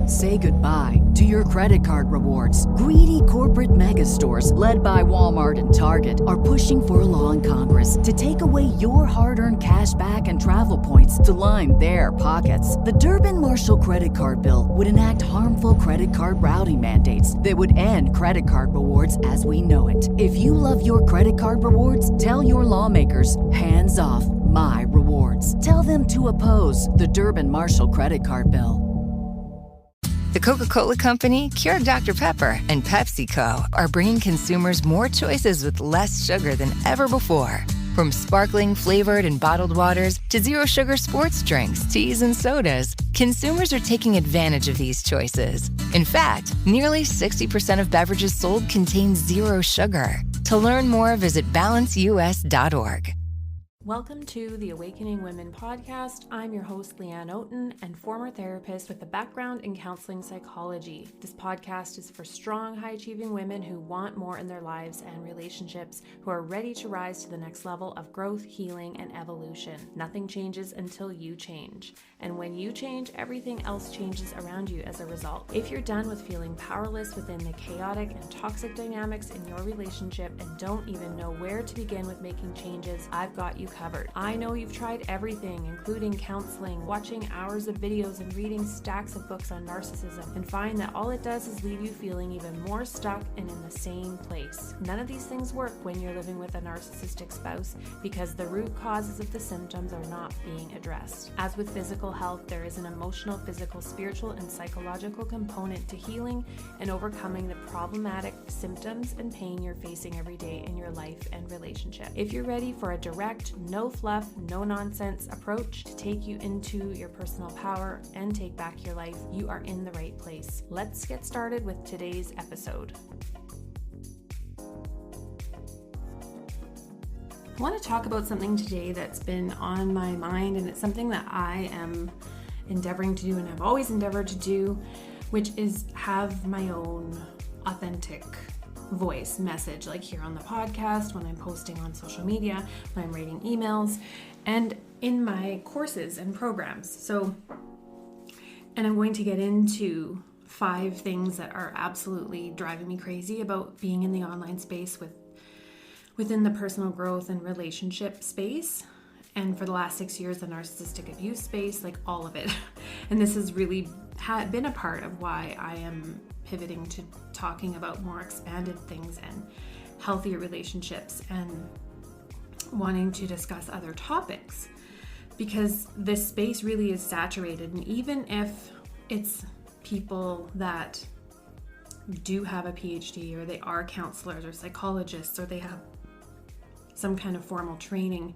Say goodbye to your credit card rewards. Greedy corporate mega stores, led by Walmart and Target, are pushing for a law in Congress to take away your hard-earned cash back and travel points to line their pockets. The Durbin-Marshall credit card bill would enact harmful credit card routing mandates that would end credit card rewards as we know it. If you love your credit card rewards, tell your lawmakers, hands off my rewards. Tell them to oppose the Durbin-Marshall credit card bill. The Coca-Cola Company, Keurig Dr. Pepper, and PepsiCo are bringing consumers more choices with less sugar than ever before. From sparkling, flavored, and bottled waters to zero-sugar sports drinks, teas, and sodas, consumers are taking advantage of these choices. In fact, nearly 60% of beverages sold contain zero sugar. To learn more, visit balanceus.org. Welcome to the Awakening Women podcast. I'm your host, Leanne Oaten, and former therapist with a background in counseling psychology. This podcast is for strong, high-achieving women who want more in their lives and relationships, who are ready to rise to the next level of growth, healing, and evolution. Nothing changes until you change. And when you change, everything else changes around you as a result. If you're done with feeling powerless within the chaotic and toxic dynamics in your relationship and don't even know where to begin with making changes, I've got you covered. I know you've tried everything, including counseling, watching hours of videos, and reading stacks of books on narcissism, and find that all it does is leave you feeling even more stuck and in the same place. None of these things work when you're living with a narcissistic spouse because the root causes of the symptoms are not being addressed. As with physical health, there is an emotional, physical, spiritual, and psychological component to healing and overcoming the problematic symptoms and pain you're facing every day in your life and relationship. If you're ready for a direct, no fluff, no nonsense approach to take you into your personal power and take back your life, you are in the right place. Let's get started with today's episode. I want to talk about something today that's been on my mind, and it's something that I am endeavoring to do and have always endeavored to do, which is have my own authentic voice message, like here on the podcast, when I'm posting on social media, when I'm writing emails, and in my courses and programs. And I'm going to get into 5 things that are absolutely driving me crazy about being in the online space within the personal growth and relationship space. And for the last 6 years, the narcissistic abuse space, like all of it. And this has really been a part of why I am pivoting to talking about more expanded things and healthier relationships and wanting to discuss other topics, because this space really is saturated. And even if it's people that do have a PhD, or they are counselors or psychologists, or they have some kind of formal training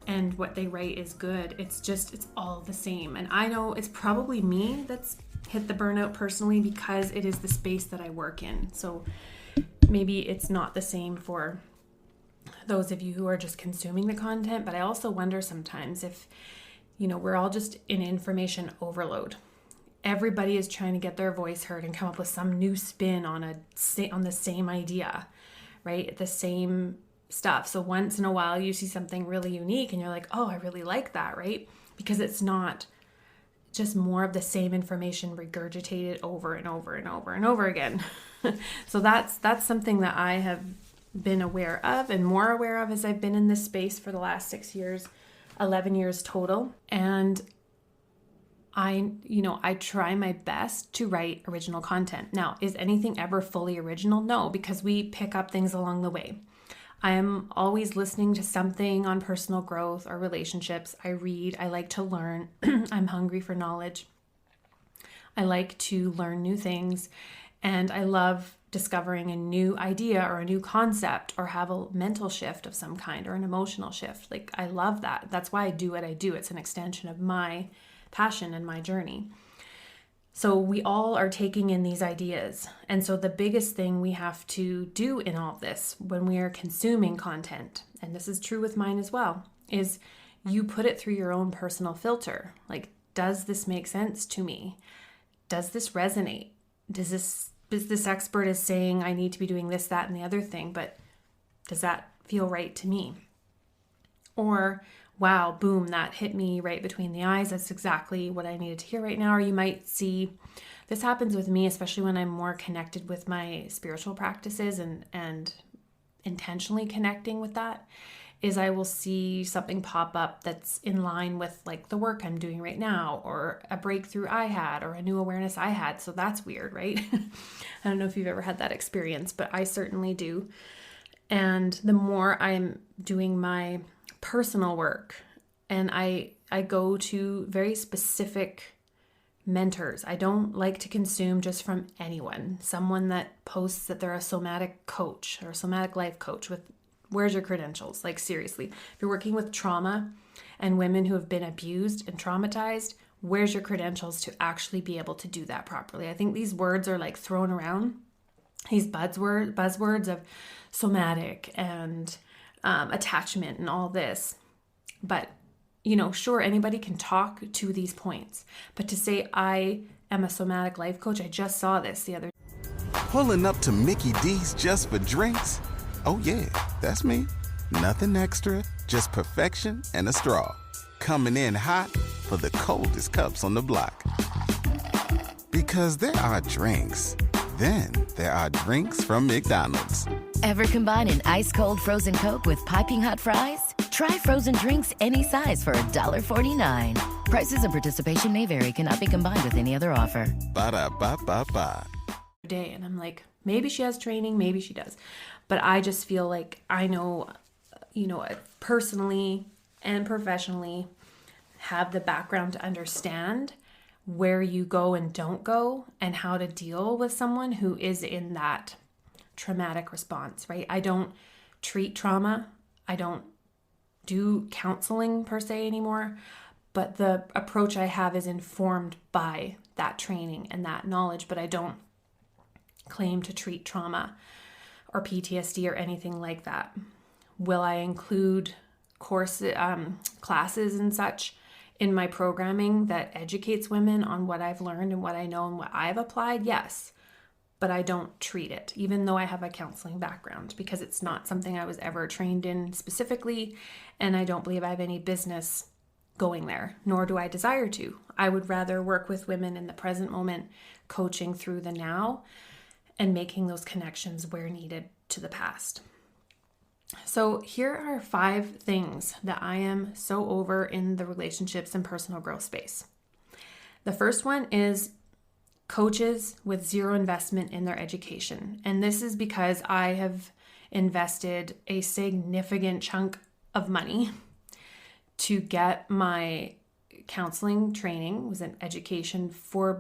and what they write is good, it's all the same. And I know it's probably me that's hit the burnout personally because it is the space that I work in. So maybe it's not the same for those of you who are just consuming the content, but I also wonder sometimes if, we're all just in information overload. Everybody is trying to get their voice heard and come up with some new spin on the same idea, right? The same stuff. So once in a while you see something really unique and you're like, oh, I really like that, right? Because it's not just more of the same information regurgitated over and over and over and over again. So that's something that I have been aware of and more aware of as I've been in this space for the last 6 years, 11 years total. And I try my best to write original content. Now, is anything ever fully original? No, because we pick up things along the way. I am always listening to something on personal growth or relationships. I read. I like to learn. I'm hungry for knowledge. I like to learn new things. And I love discovering a new idea or a new concept or have a mental shift of some kind or an emotional shift. Like, I love that. That's why I do what I do. It's an extension of my passion and my journey. So we all are taking in these ideas. And so the biggest thing we have to do in all of this when we are consuming content, and this is true with mine as well, is you put it through your own personal filter. Like, does this make sense to me? Does this resonate? This expert is saying I need to be doing this, that, and the other thing, but does that feel right to me? Or wow, boom, that hit me right between the eyes. That's exactly what I needed to hear right now. Or you might see, this happens with me, especially when I'm more connected with my spiritual practices and intentionally connecting with that, is I will see something pop up that's in line with like the work I'm doing right now, or a breakthrough I had, or a new awareness I had. So that's weird, right? I don't know if you've ever had that experience, but I certainly do. And the more I'm doing my personal work, and I go to very specific mentors. I don't like to consume just from anyone. Someone that posts that they're a somatic coach or a somatic life coach with, where's your credentials? Like seriously, if you're working with trauma and women who have been abused and traumatized, where's your credentials to actually be able to do that properly? I think these words are like thrown around, these buzzwords of somatic and attachment and all this. But, sure, anybody can talk to these points. But to say I am a somatic life coach, I just saw this the other day. Pulling up to Mickey D's just for drinks? Oh yeah, that's me. Nothing extra, just perfection and a straw. Coming in hot for the coldest cups on the block. Because there are drinks. Then there are drinks from McDonald's. Ever combine an ice-cold frozen Coke with piping hot fries? Try frozen drinks any size for $1.49. Prices and participation may vary. Cannot be combined with any other offer. Ba-da-ba-ba-ba. Day, and I'm like, maybe she has training, maybe she does. But I just feel like I know, personally and professionally have the background to understand where you go and don't go and how to deal with someone who is in that traumatic response, right? I don't treat trauma. I don't do counseling per se anymore, but the approach I have is informed by that training and that knowledge, but I don't claim to treat trauma or PTSD or anything like that. Will I include courses, classes and such in my programming that educates women on what I've learned and what I know and what I've applied? Yes, but I don't treat it, even though I have a counseling background, because it's not something I was ever trained in specifically, and I don't believe I have any business going there, nor do I desire to. I would rather work with women in the present moment, coaching through the now, and making those connections where needed to the past. So here are 5 things that I am so over in the relationships and personal growth space. The first one is coaches with zero investment in their education. And this is because I have invested a significant chunk of money to get my counseling training, was an education for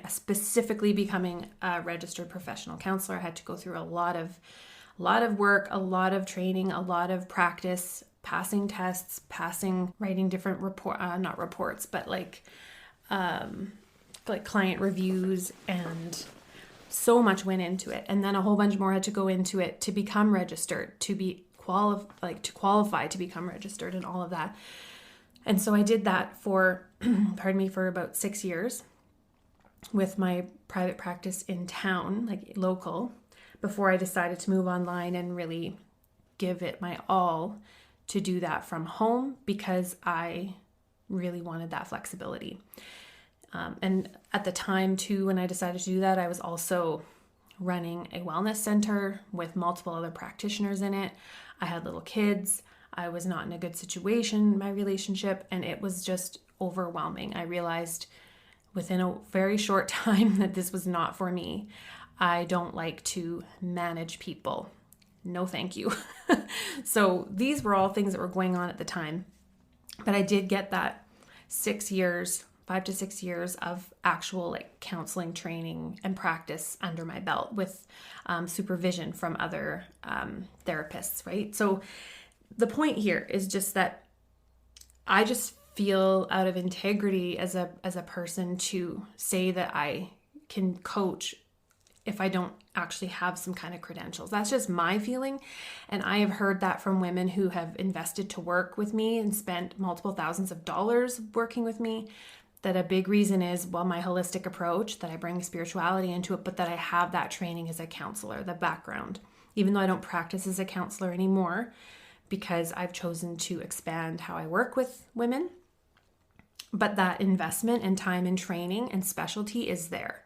specifically becoming a registered professional counselor. I had to go through a lot of work, a lot of training, a lot of practice, passing tests, writing different client reviews, and so much went into it. And then a whole bunch more had to go into it to become registered, to be qualify to become registered and all of that. And so I did that for, for about 6 years with my private practice in town, like local, before I decided to move online and really give it my all to do that from home, because I really wanted that flexibility. And at the time too, when I decided to do that, I was also running a wellness center with multiple other practitioners in it. I had little kids. I was not in a good situation in my relationship, and it was just overwhelming. I realized within a very short time that this was not for me. I don't like to manage people. No, thank you. So these were all things that were going on at the time. But I did get that 5 to 6 years of actual counseling training and practice under my belt with supervision from other therapists, right? So the point here is just that I just feel out of integrity as a person to say that I can coach if I don't actually have some kind of credentials. That's just my feeling. And I have heard that from women who have invested to work with me and spent multiple thousands of dollars working with me, that a big reason is, well, my holistic approach, that I bring spirituality into it, but that I have that training as a counselor, the background. Even though I don't practice as a counselor anymore, because I've chosen to expand how I work with women. But that investment and time and training and specialty is there.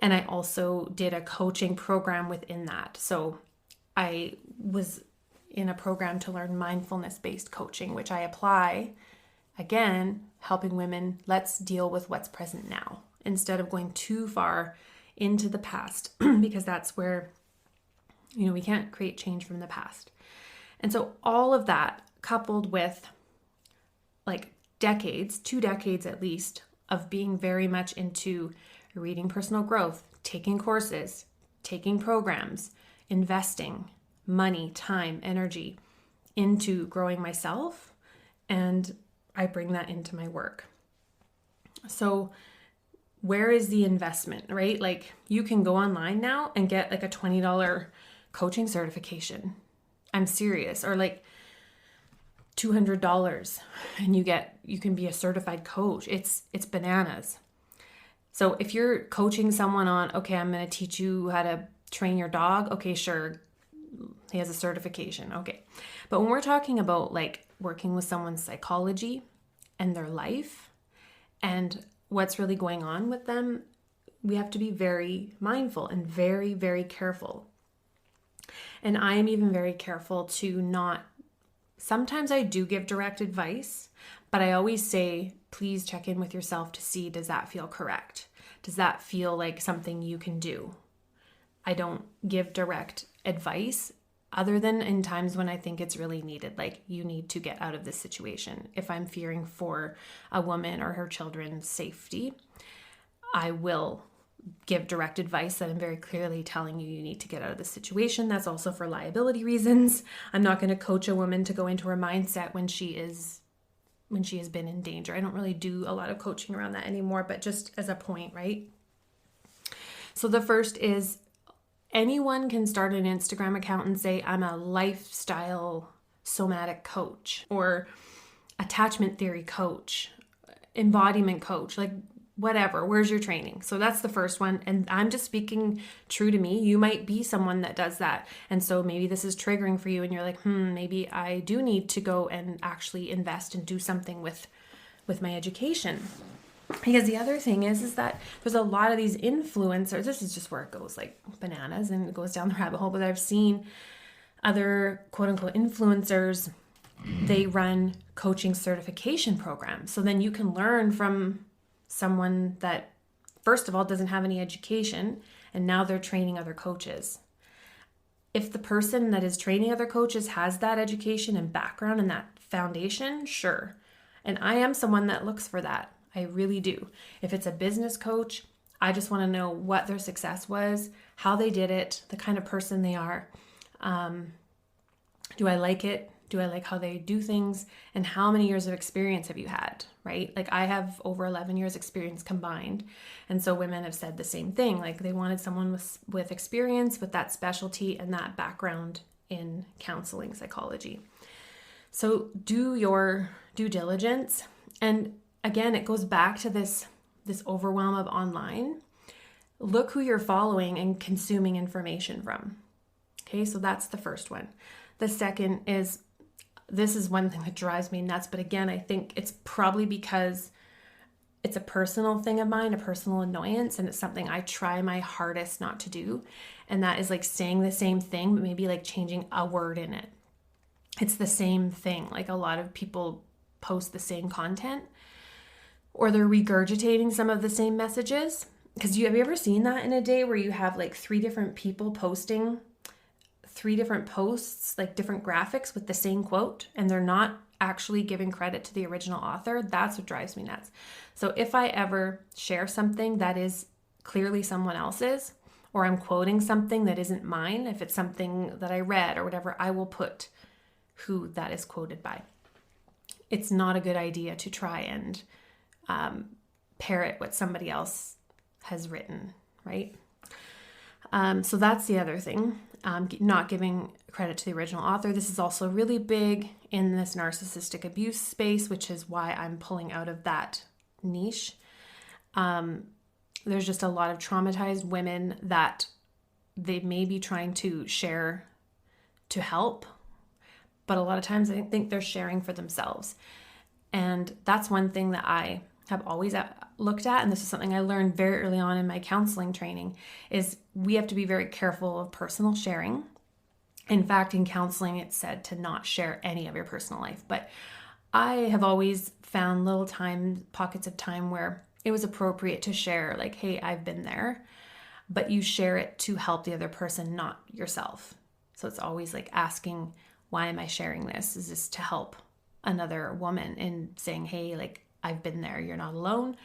And I also did a coaching program within that. So I was in a program to learn mindfulness-based coaching, which I apply, again, helping women, let's deal with what's present now instead of going too far into the past, because that's where, we can't create change from the past. And so all of that coupled with like decades, 2 decades at least, of being very much into reading personal growth, taking courses, taking programs, investing money, time, energy into growing myself, and I bring that into my work. So where is the investment, right? Like you can go online now and get like a $20 coaching certification. I'm serious. Or like $200 and you can be a certified coach. It's bananas. So if you're coaching someone on, okay, I'm going to teach you how to train your dog. Okay, sure. He has a certification. Okay. But when we're talking about like working with someone's psychology and their life and what's really going on with them, we have to be very mindful and very, very careful. And I am even very careful to not, sometimes I do give direct advice, but I always say, please check in with yourself to see, does that feel correct? Does that feel like something you can do? I don't give direct advice other than in times when I think it's really needed, like you need to get out of this situation. If I'm fearing for a woman or her children's safety, I will give direct advice that I'm very clearly telling you need to get out of this situation. That's also for liability reasons. I'm not going to coach a woman to go into her mindset when she has been in danger. I don't really do a lot of coaching around that anymore, but just as a point, right? So the first is anyone can start an Instagram account and say, I'm a lifestyle somatic coach or attachment theory coach, embodiment coach, like whatever, where's your training? So that's the first one. And I'm just speaking true to me. You might be someone that does that. And so maybe this is triggering for you and you're like, maybe I do need to go and actually invest and do something with my education. Because the other thing is that there's a lot of these influencers. This is just where it goes like bananas and it goes down the rabbit hole. But I've seen other quote unquote influencers, they run coaching certification programs. So then you can learn from someone that, first of all, doesn't have any education, and now they're training other coaches. If the person that is training other coaches has that education and background and that foundation, sure. And I am someone that looks for that. I really do. If it's a business coach, I just want to know what their success was, how they did it, the kind of person they are. Do I like it? Do I like how they do things? And how many years of experience have you had, right? Like I have over 11 years experience combined. And so women have said the same thing. Like they wanted someone with experience, with that specialty and that background in counseling psychology. So do your due diligence. And again, it goes back to this overwhelm of online. Look who you're following and consuming information from. Okay, so that's the first one. The second is, this is one thing that drives me nuts, but again, I think it's probably because it's a personal thing of mine, a personal annoyance, and it's something I try my hardest not to do. And that is like saying the same thing, but maybe like changing a word in it. It's the same thing. Like a lot of people post the same content or they're regurgitating some of the same messages. Because have you ever seen that in a day where you have like 3 different people posting 3 different posts, like different graphics with the same quote, and they're not actually giving credit to the original author? That's what drives me nuts. So if I ever share something that is clearly someone else's, or I'm quoting something that isn't mine, if it's something that I read or whatever, I will put who that is quoted by. It's not a good idea to try and parrot what somebody else has written, right? So that's the other thing, not giving credit to the original author. This is also really big in this narcissistic abuse space, which is why I'm pulling out of that niche. There's just a lot of traumatized women that they may be trying to share to help, but a lot of times I think they're sharing for themselves. And that's one thing that I have always looked at, and this is something I learned very early on in my counseling training, is we have to be very careful of personal sharing. In fact, in counseling, it's said to not share any of your personal life. But I have always found little pockets of time where it was appropriate to share, like, hey, I've been there, but you share it to help the other person, not yourself. So it's always like asking, why am I sharing this? Is this to help another woman in saying, hey, like, I've been there, you're not alone?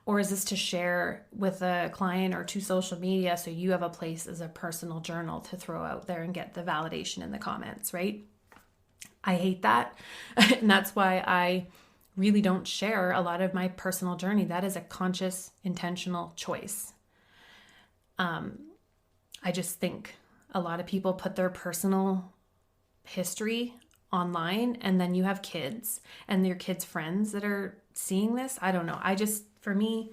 Or is this to share with a client or to social media so you have a place as a personal journal to throw out there and get the validation in the comments, right? I hate that. And that's why I really don't share a lot of my personal journey. That is a conscious, intentional choice. I just think a lot of people put their personal history online, and then you have kids and your kids' friends that are seeing this. I don't know. For me,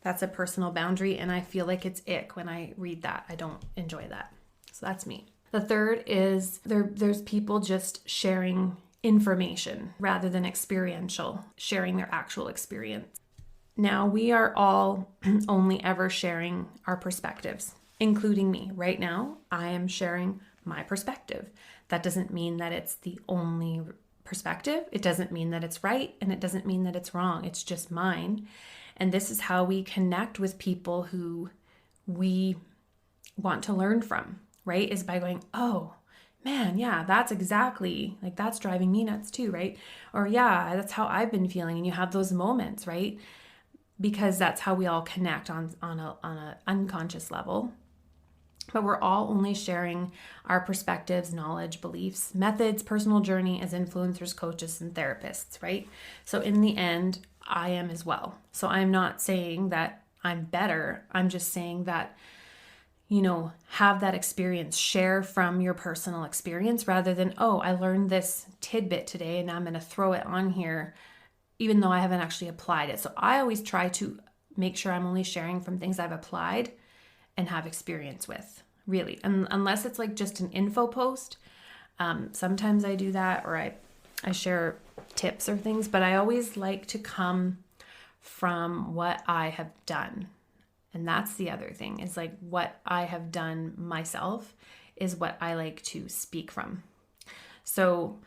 that's a personal boundary, and I feel like it's ick when I read that. I don't enjoy that. So that's me. The third is there's people just sharing information rather than experiential, sharing their actual experience. Now, we are all only ever sharing our perspectives, including me. Right now, I am sharing my perspective. That doesn't mean that it's the only perspective. It doesn't mean that it's right, and it doesn't mean that it's wrong. It's just mine. And this is how we connect with people who we want to learn from, right? Is by going, oh man, yeah, that's exactly, like, that's driving me nuts too, right? Or yeah, that's how I've been feeling. And you have those moments, right? Because that's how we all connect on an unconscious level. But we're all only sharing our perspectives, knowledge, beliefs, methods, personal journey as influencers, coaches, and therapists, right? So in the end, I am as well. So I'm not saying that I'm better. I'm just saying that, have that experience, share from your personal experience rather than, oh, I learned this tidbit today and now I'm going to throw it on here, even though I haven't actually applied it. So I always try to make sure I'm only sharing from things I've applied and have experience with, really. And unless it's like just an info post, sometimes I do that, or I share tips or things, but I always like to come from what I have done. And that's the other thing, is like what I have done myself is what I like to speak from. So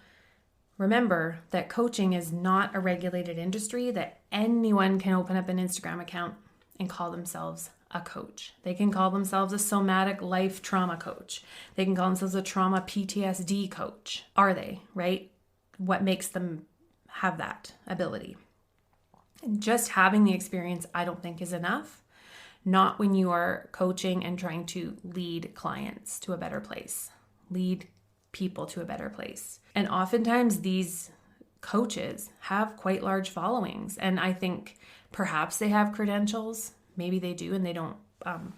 remember that coaching is not a regulated industry, that anyone can open up an Instagram account and call themselves a coach. They can call themselves a somatic life trauma coach. They can call themselves a trauma PTSD coach. Are they, right? What makes them have that ability? And just having the experience, I don't think, is enough. Not when you are coaching and trying to lead clients to a better place, lead people to a better place. And oftentimes these coaches have quite large followings. And I think perhaps they have credentials. Maybe they do, and they don't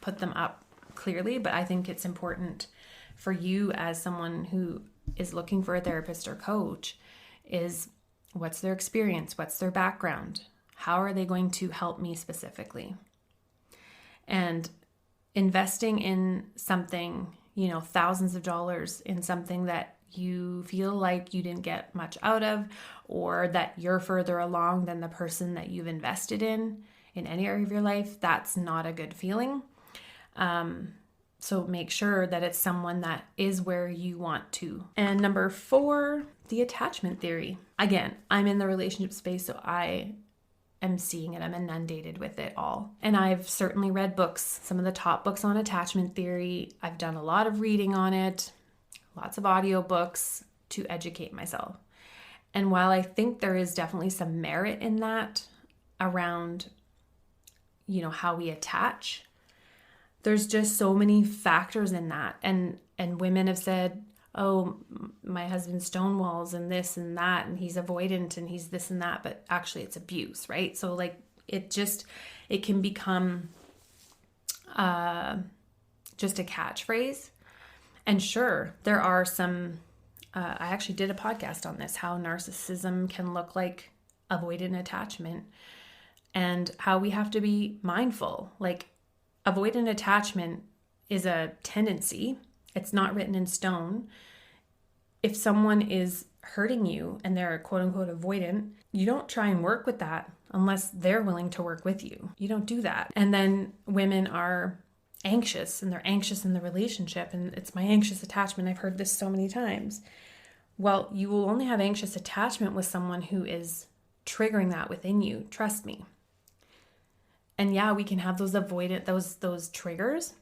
put them up clearly. But I think it's important for you as someone who is looking for a therapist or coach is, what's their experience? What's their background? How are they going to help me specifically? And investing in something, thousands of dollars in something that you feel like you didn't get much out of, or that you're further along than the person that you've invested in any area of your life, that's not a good feeling. So make sure that it's someone that is where you want to. And number 4, the attachment theory. Again, I'm in the relationship space, so I am seeing it. I'm inundated with it all. And I've certainly read books, some of the top books on attachment theory. I've done a lot of reading on it, lots of audiobooks to educate myself. And while I think there is definitely some merit in that around, how we attach, there's just so many factors in that. And women have said, oh, my husband stonewalls and this and that, and he's avoidant and he's this and that, but actually it's abuse, right? So like it can become just a catchphrase. And sure, there are some, I actually did a podcast on this, how narcissism can look like avoidant attachment and how we have to be mindful. Like, avoidant attachment is a tendency. It's not written in stone. If someone is hurting you and they're quote unquote avoidant, you don't try and work with that unless they're willing to work with you. You don't do that. And then women are anxious, and they're anxious in the relationship, and it's my anxious attachment. I've heard this so many times. Well, you will only have anxious attachment with someone who is triggering that within you. Trust me. And yeah, we can have those avoidant, those triggers.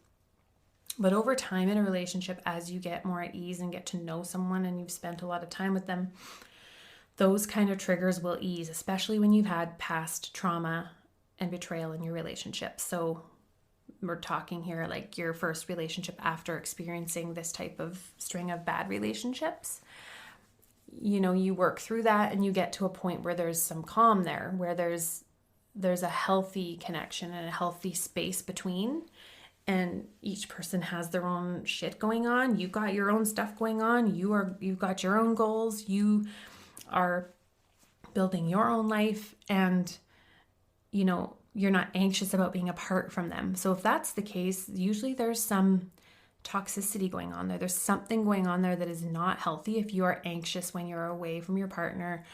But over time in a relationship, as you get more at ease and get to know someone and you've spent a lot of time with them, those kind of triggers will ease, especially when you've had past trauma and betrayal in your relationship. So we're talking here like your first relationship after experiencing this type of string of bad relationships. You work through that and you get to a point where there's some calm there, where there's a healthy connection and a healthy space between, and each person has their own shit going on. You've got your own stuff going on. You've got your own goals. You are building your own life, and you're not anxious about being apart from them. So if that's the case, usually there's some toxicity going on there. There's something going on there that is not healthy if you are anxious when you're away from your partner,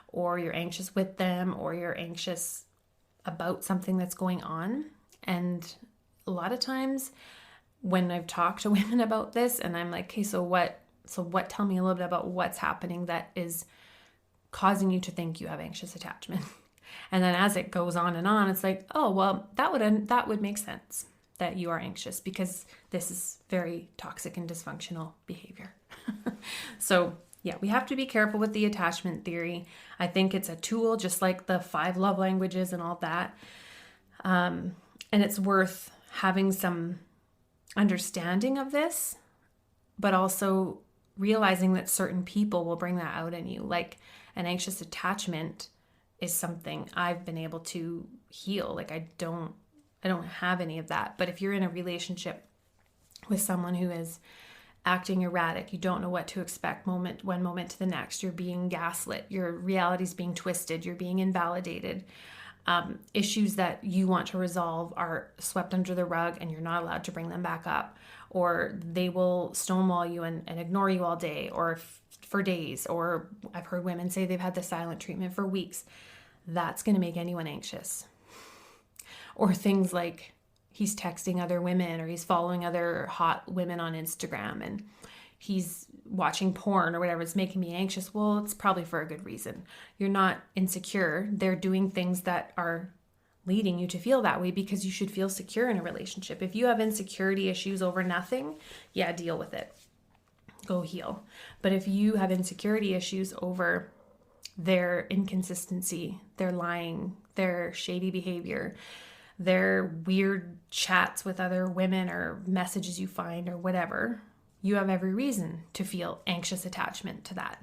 or you're anxious with them, or you're anxious about something that's going on. And a lot of times when I've talked to women about this and I'm like, okay, so what, tell me a little bit about what's happening that is causing you to think you have anxious attachment. And then as it goes on and on, it's like, oh, well, that would make sense that you are anxious because this is very toxic and dysfunctional behavior. So yeah, we have to be careful with the attachment theory. I think it's a tool, just like the 5 love languages and all that. And it's worth having some understanding of this, but also realizing that certain people will bring that out in you. Like an anxious attachment is something I've been able to heal. Like I don't have any of that. But if you're in a relationship with someone who is acting erratic, you don't know what to expect one moment to the next, you're being gaslit, your reality's being twisted, you're being invalidated, issues that you want to resolve are swept under the rug and you're not allowed to bring them back up, or they will stonewall you and ignore you all day or for days, or I've heard women say they've had the silent treatment for weeks. That's going to make anyone anxious. Or things like he's texting other women, or he's following other hot women on Instagram and he's watching porn or whatever. It's making me anxious. Well, it's probably for a good reason. You're not insecure. They're doing things that are leading you to feel that way because you should feel secure in a relationship. If you have insecurity issues over nothing, yeah, deal with it. Go heal. But if you have insecurity issues over their inconsistency, their lying, their shady behavior, their weird chats with other women or messages you find or whatever, you have every reason to feel anxious attachment to that.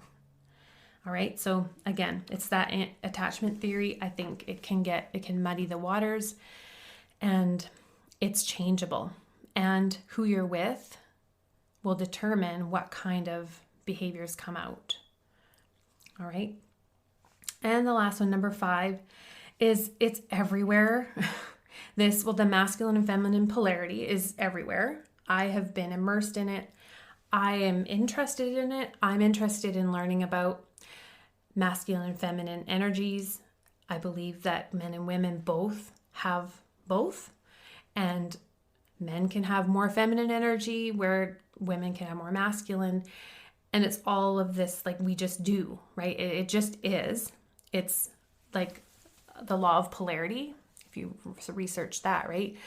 All right. So again, it's that attachment theory. I think it can muddy the waters, and it's changeable, and who you're with will determine what kind of behaviors come out. All right. And the last one, number 5, is it's everywhere. The masculine and feminine polarity is everywhere. I have been immersed in it. I am interested in it. I'm interested in learning about masculine and feminine energies. I believe that men and women both have both, and men can have more feminine energy where women can have more masculine. And it's all of this, like we just do, right? It just is. It's like the law of polarity. If you research that, right?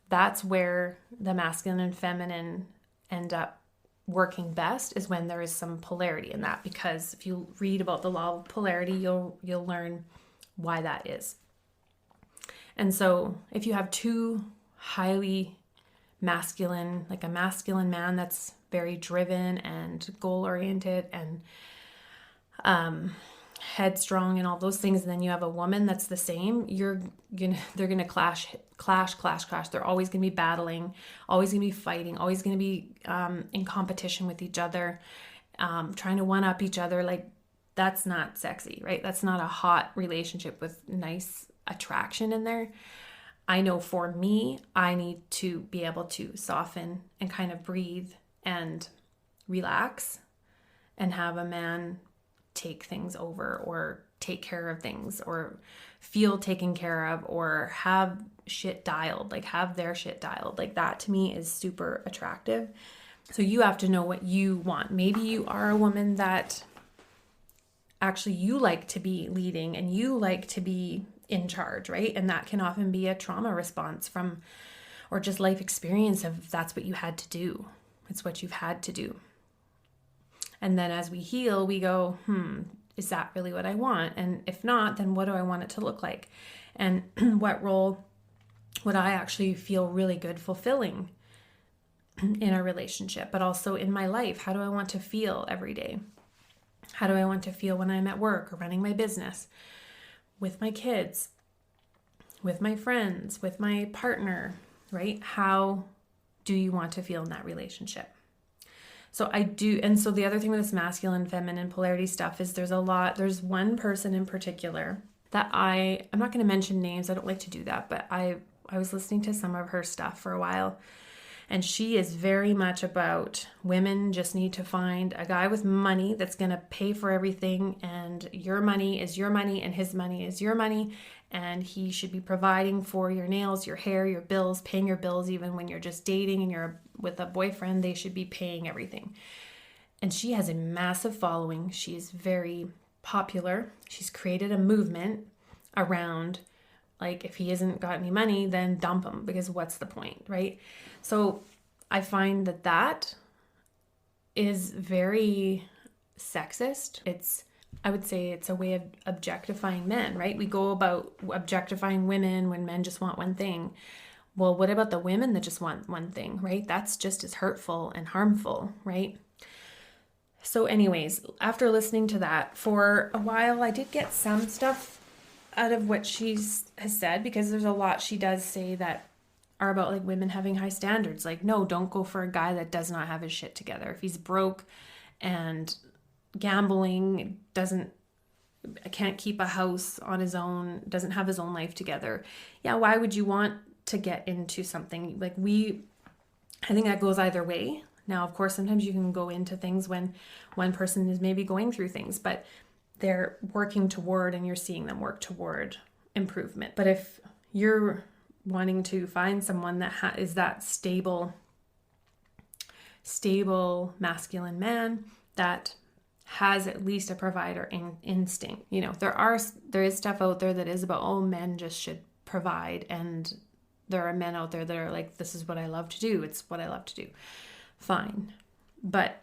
That's where the masculine and feminine end up working best, is when there is some polarity in that, because if you read about the law of polarity, you'll learn why that is. And so if you have two highly masculine, like a masculine man that's very driven and goal-oriented and headstrong and all those things, and then you have a woman that's the same, they're gonna clash. They're always gonna be battling, always gonna be fighting, always gonna be in competition with each other, trying to one-up each other. Like, that's not sexy, right? That's not a hot relationship with nice attraction in there. I know for me, I need to be able to soften and kind of breathe and relax and have a man take things over or take care of things or feel taken care of or have shit dialed, like have their shit dialed. Like that to me is super attractive. So you have to know what you want. Maybe you are a woman that actually you like to be leading and you like to be in charge, right? And that can often be a trauma response from, or just life experience of that's what you had to do. It's what you've had to do. And then as we heal, we go, is that really what I want? And if not, then what do I want it to look like? And what role would I actually feel really good fulfilling in a relationship, but also in my life? How do I want to feel every day? How do I want to feel when I'm at work or running my business, with my kids, with my friends, with my partner, right? How do you want to feel in that relationship? So I do. And so the other thing with this masculine, feminine polarity stuff is there's one person in particular that I'm not going to mention names. I don't like to do that, but I was listening to some of her stuff for a while. And she is very much about women just need to find a guy with money that's going to pay for everything. And your money is your money and his money is your money. And he should be providing for your nails, your hair, your bills, paying your bills. Even when you're just dating and you're with a boyfriend, they should be paying everything. And she has a massive following. She's very popular. She's created a movement around, like, if he hasn't got any money, then dump him, because what's the point, right? So I find that is very sexist. I would say it's a way of objectifying men, right? We go about objectifying women when men just want one thing. Well, what about the women that just want one thing, right? That's just as hurtful and harmful, right? So anyways, after listening to that for a while, I did get some stuff out of what she has said, because there's a lot she does say that are about like women having high standards. Like, no, don't go for a guy that does not have his shit together. If he's broke and gambling, can't keep a house on his own, doesn't have his own life together. Yeah, why would you want to get into something? Like I think that goes either way. Now, of course, sometimes you can go into things when one person is maybe going through things, but they're working toward, and you're seeing them work toward improvement. But if you're wanting to find someone that is that stable masculine man that has at least a provider instinct, there is stuff out there that is about, oh, men just should provide, and there are men out there that are like, this is what I love to do. It's what I love to do. Fine. But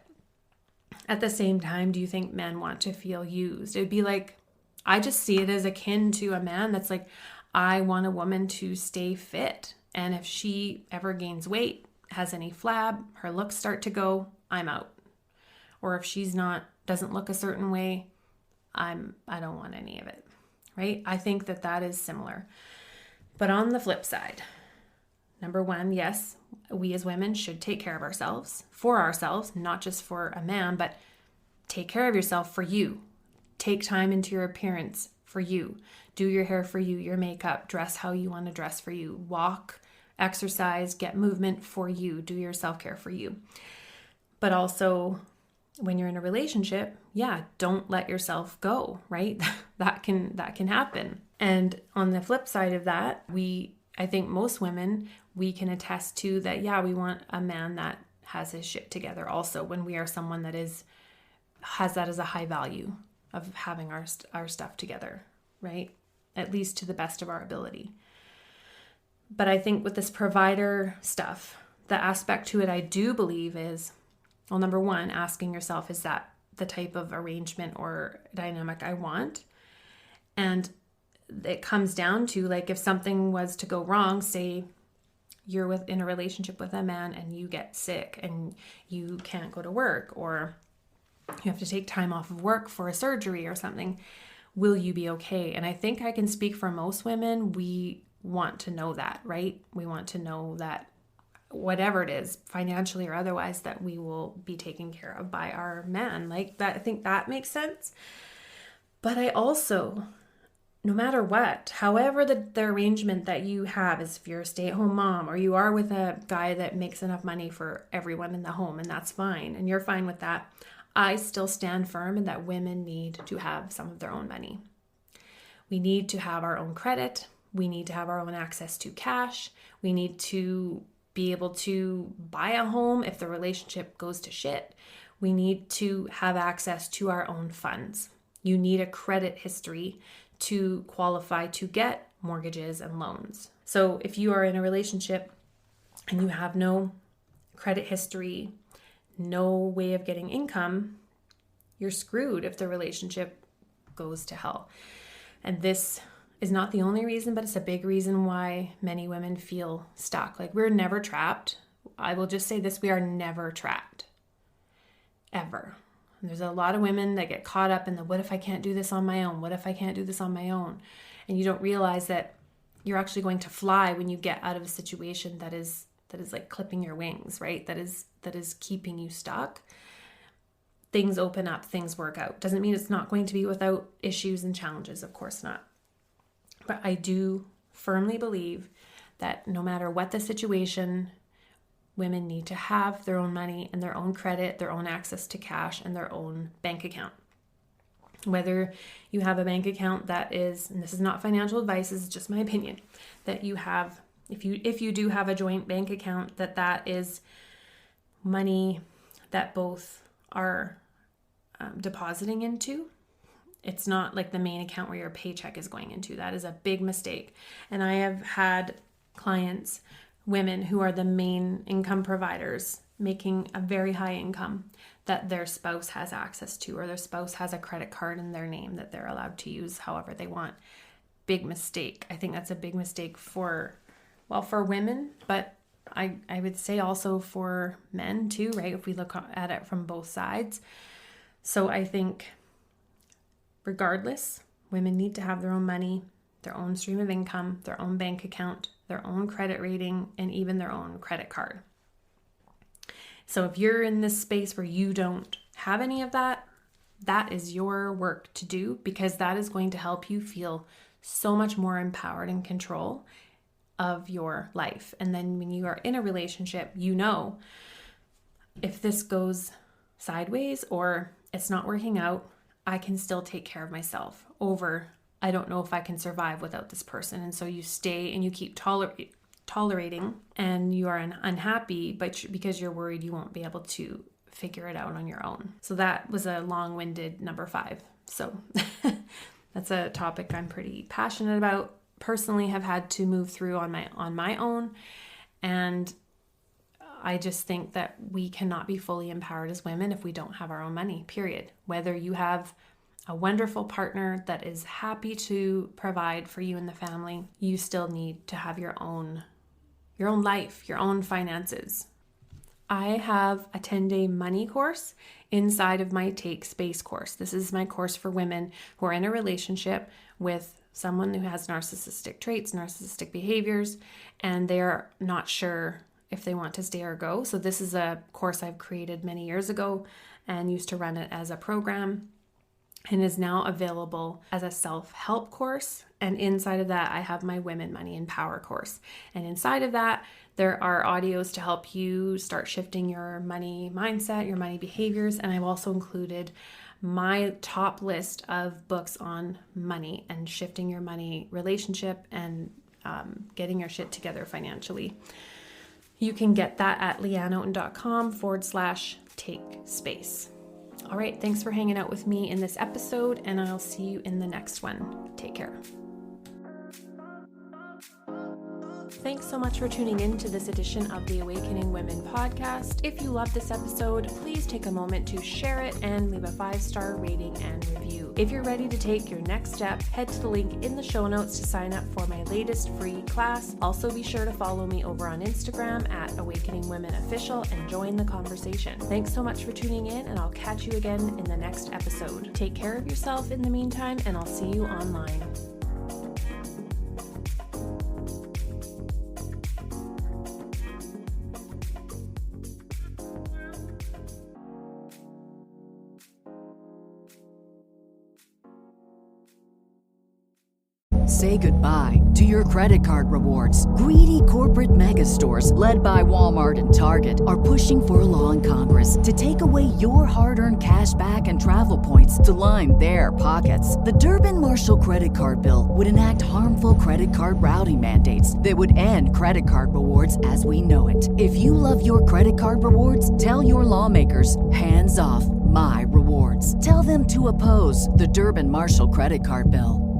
at the same time, do you think men want to feel used? It'd be like, I just see it as akin to a man that's like, I want a woman to stay fit. And if she ever gains weight, has any flab, her looks start to go, I'm out. Or if she's doesn't look a certain way, I don't want any of it, right? I think that is similar. But on the flip side, number one, yes, we as women should take care of ourselves, for ourselves, not just for a man, but take care of yourself for you. Take time into your appearance for you. Do your hair for you, your makeup, dress how you want to dress for you. Walk, exercise, get movement for you. Do your self-care for you. But also, when you're in a relationship, don't let yourself go, right? that can happen. And on the flip side of that, I think most women, we can attest to that, we want a man that has his shit together also, when we are someone that has that as a high value of having our stuff together, right? At least to the best of our ability. But I think with this provider stuff, the aspect to it I do believe is, well, number one, asking yourself, is that the type of arrangement or dynamic I want? And it comes down to, like, if something was to go wrong, say you're in a relationship with a man and you get sick and you can't go to work, or you have to take time off of work for a surgery or something, will you be okay? And I think I can speak for most women. We want to know that, right? We want to know that whatever it is, financially or otherwise, that we will be taken care of by our man. Like that, I think that makes sense. But I also, no matter what, however the arrangement that you have is, if you're a stay-at-home mom or you are with a guy that makes enough money for everyone in the home, and that's fine, and you're fine with that, I still stand firm in that women need to have some of their own money. We need to have our own credit. We need to have our own access to cash. We need to be able to buy a home if the relationship goes to shit. We need to have access to our own funds. You need a credit history to qualify to get mortgages and loans. So if you are in a relationship and you have no credit history, no way of getting income, you're screwed if the relationship goes to hell. And this is not the only reason, but it's a big reason why many women feel stuck. Like, we're never trapped. I will just say this, we are never trapped. Ever. And there's a lot of women that get caught up in the, what if I can't do this on my own? What if I can't do this on my own? And you don't realize that you're actually going to fly when you get out of a situation that is like clipping your wings, right? That is keeping you stuck. Things open up, things work out. Doesn't mean it's not going to be without issues and challenges, of course not. But I do firmly believe that no matter what the situation, women need to have their own money and their own credit, their own access to cash, and their own bank account. Whether you have a bank account that is, and this is not financial advice, this is just my opinion, that you have, if you do have a joint bank account, that is money that both are depositing into. It's not like the main account where your paycheck is going into. That is a big mistake. And I have had clients, women who are the main income providers, making a very high income, that their spouse has access to, or their spouse has a credit card in their name that they're allowed to use however they want. Big mistake. I think that's a big mistake for women, but I would say also for men too, right? If we look at it from both sides. So I think regardless, women need to have their own money, their own stream of income, their own bank account, their own credit rating, and even their own credit card. So if you're in this space where you don't have any of that, that is your work to do, because that is going to help you feel so much more empowered and control of your life. And then when you are in a relationship, you know, if this goes sideways or it's not working out, I can still take care of myself, over I don't know if I can survive without this person. And so you stay and you keep tolerating, and you are unhappy, but because you're worried you won't be able to figure it out on your own. So that was a long-winded number 5. So that's a topic I'm pretty passionate about. Personally have had to move through on my own, and I just think that we cannot be fully empowered as women if we don't have our own money, period. Whether you have a wonderful partner that is happy to provide for you and the family, you still need to have your own life, your own finances. I have a 10-day money course inside of my Take Space course. This is my course for women who are in a relationship with someone who has narcissistic traits, narcissistic behaviors, and they're not sure if they want to stay or go. So this is a course I've created many years ago and used to run it as a program, and is now available as a self-help course. And inside of that, I have my Women, Money, and Power course. And inside of that, there are audios to help you start shifting your money mindset, your money behaviors. And I've also included my top list of books on money and shifting your money relationship and getting your shit together financially. You can get that at Headliner.app/take space. All right, thanks for hanging out with me in this episode, and I'll see you in the next one. Take care. Thanks so much for tuning in to this edition of the Awakening Women podcast. If you loved this episode, please take a moment to share it and leave a 5-star rating and review. If you're ready to take your next step, head to the link in the show notes to sign up for my latest free class. Also, be sure to follow me over on Instagram at Awakening Women Official and join the conversation. Thanks so much for tuning in, and I'll catch you again in the next episode. Take care of yourself in the meantime, and I'll see you online. Say goodbye to your credit card rewards. Greedy corporate mega stores, led by Walmart and Target, are pushing for a law in Congress to take away your hard-earned cash back and travel points to line their pockets. The Durbin-Marshall credit card bill would enact harmful credit card routing mandates that would end credit card rewards as we know it. If you love your credit card rewards, tell your lawmakers, hands off my rewards. Tell them to oppose the Durbin-Marshall credit card bill.